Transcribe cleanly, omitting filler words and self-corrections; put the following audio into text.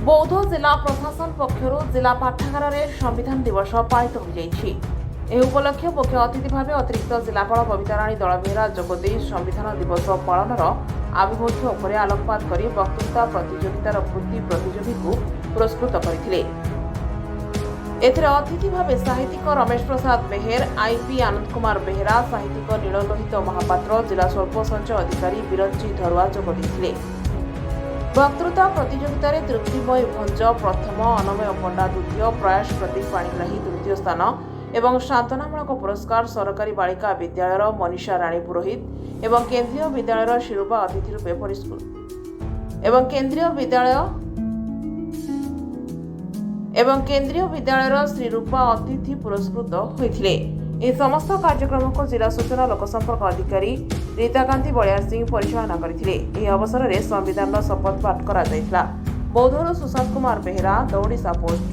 बौद्ध जिला प्रशासन पक्षर जिला पाठागार में संविधान दिवस पालित हो जाइछि। एह उपलक्ष्य मुख्य अतिथि भाव अतिरिक्त जिलापाल बबिताराणी दलबेहरा जोगदे संविधान दिवस पालनर आभिमुख्य उपर आलोकपात कर वक्तृता प्रतियोगितार कृति प्रतियोगी को पुरस्कृत करथिले। एथिरे अतिथि भाव साहित्यिक रमेश प्रसाद बेहेर, आईपी आनंद कुमार बेहेरा, साहित्यिक नीललोहित महापात्र, जिला स्वल्प संचय अधिकारी बिरंची धरुआ जोग देथिले। वक्तृता प्रतियोगिता रे तृप्तिमय भंज प्रथम, अनमय पंडा द्वितीय, प्रयास प्रदीप पाणिग्राही तृतीय स्थान एवं शांतनामूलक पुरस्कार सरकारी बालिका विद्यालयर मनीषा राणी पुरोहित एवं केन्द्रीय विद्यालयर शिरूपा अतिथि रूपे पुरस्कृत केन्द्रीय विद्यालयर श्रीरूपा अतिथि पुरस्कृत होइथिले। ଏହି ସମସ୍ତ କାର୍ଯ୍ୟକ୍ରମକୁ ଜିଲ୍ଲା ସୂଚନା ଲୋକସମ୍ପର୍କ ଅଧିକାରୀ ରୀତାକାନ୍ତି ବଳିଆର ସିଂ ପରିଚାଳନା କରିଥିଲେ। ଏହି ଅବସରରେ ସମ୍ବିଧାନର ଶପଥ ପାଠ କରାଯାଇଥିଲା। ବୌଦ୍ଧରୁ ସୁଶାନ୍ତ କୁମାର ବେହେରା, ଦୌଡ଼ିସା ପୋଷ୍ଟ।